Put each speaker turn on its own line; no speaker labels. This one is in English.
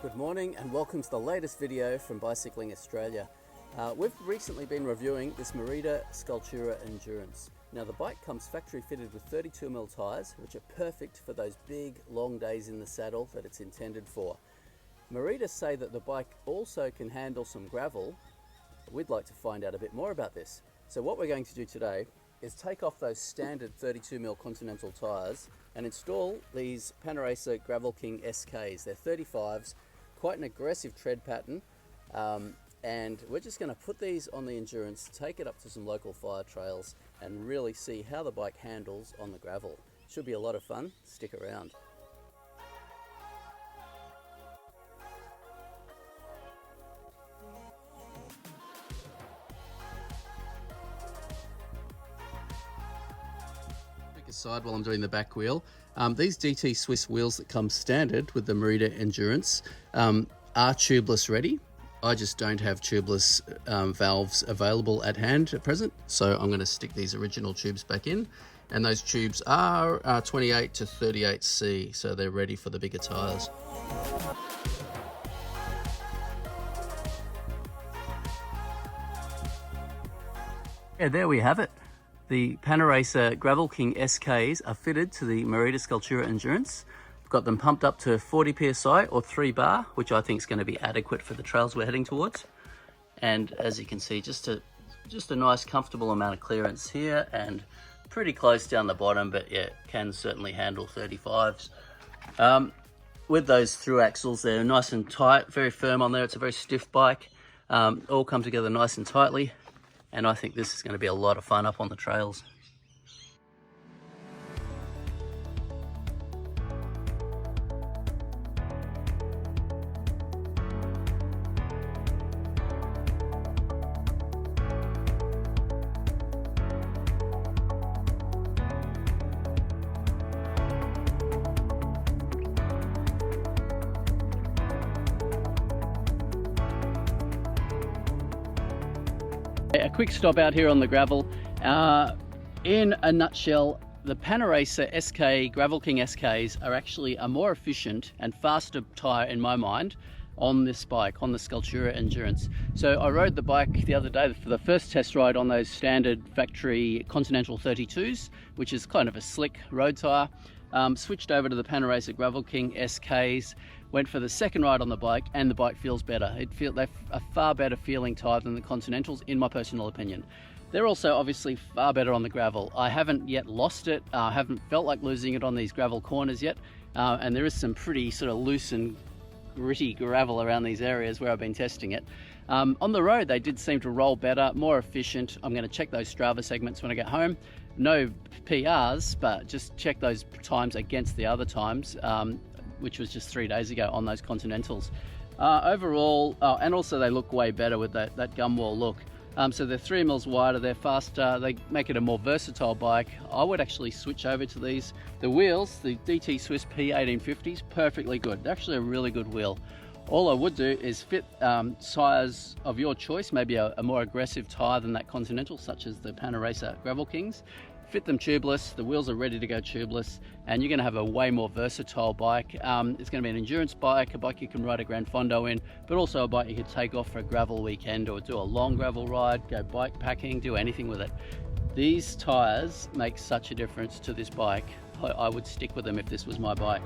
Good morning and welcome to the latest video from Bicycling Australia. We've recently been reviewing this Merida Scultura Endurance. Now the bike comes factory fitted with 32mm tyres, which are perfect for those big long days in the saddle that it's intended for. Merida say that the bike also can handle some gravel. We'd like to find out a bit more about this. So what we're going to do today is take off those standard 32mm Continental tyres and install these Panaracer GravelKing SKs. They're 35s, quite an aggressive tread pattern, and we're just going to put these on the Endurance, take it up to some local fire trails and really see how the bike handles on the gravel. Should be a lot of fun. Stick around. Aside while I'm doing the back wheel, these DT Swiss wheels that come standard with the Merida Endurance are tubeless ready. I just don't have tubeless valves available at hand at present, so I'm going to stick these original tubes back in, and those tubes are 28 to 38C, so they're ready for the bigger tyres. Yeah, there we have it. The Panaracer GravelKing SKs are fitted to the Merida Scultura Endurance. We've got them pumped up to 40 psi or 3 bar, which I think is going to be adequate for the trails we're heading towards. And as you can see, just a nice comfortable amount of clearance here and pretty close down the bottom, but yeah, can certainly handle 35s. With those through axles, they're nice and tight, very firm on there. It's a very stiff bike. All come together nice and tightly. And I think this is going to be a lot of fun up on the trails. A quick stop out here on the gravel. In a nutshell, the Panaracer SK GravelKing SKs are actually a more efficient and faster tyre in my mind on this bike, on the Scultura Endurance. So I rode the bike the other day for the first test ride on those standard factory Continental 32s, which is kind of a slick road tyre. Switched over to the Panaracer GravelKing SKs, went for the second ride on the bike, and the bike feels better. They're a far better feeling tyre than the Continentals, in my personal opinion. They're also obviously far better on the gravel. I haven't yet lost it. I haven't felt like losing it on these gravel corners yet. And there is some pretty sort of loose and gritty gravel around these areas where I've been testing it. On the road, they did seem to roll better, more efficient. I'm going to check those Strava segments when I get home. No PRs, but just check those times against the other times, which was just 3 days ago on those Continentals. Overall, and also they look way better with that gum wall look. So they're 3 mils wider, they're faster, they make it a more versatile bike. I would actually switch over to these. The wheels, the DT Swiss P1850s, perfectly good. They're actually a really good wheel. All I would do is fit tyres of your choice, maybe a more aggressive tyre than that Continental, such as the Panaracer GravelKings. Fit them tubeless, the wheels are ready to go tubeless, and you're going to have a way more versatile bike. It's going to be an endurance bike, a bike you can ride a Gran Fondo in, but also a bike you could take off for a gravel weekend or do a long gravel ride, go bike packing, do anything with it. These tyres make such a difference to this bike. I would stick with them if this was my bike.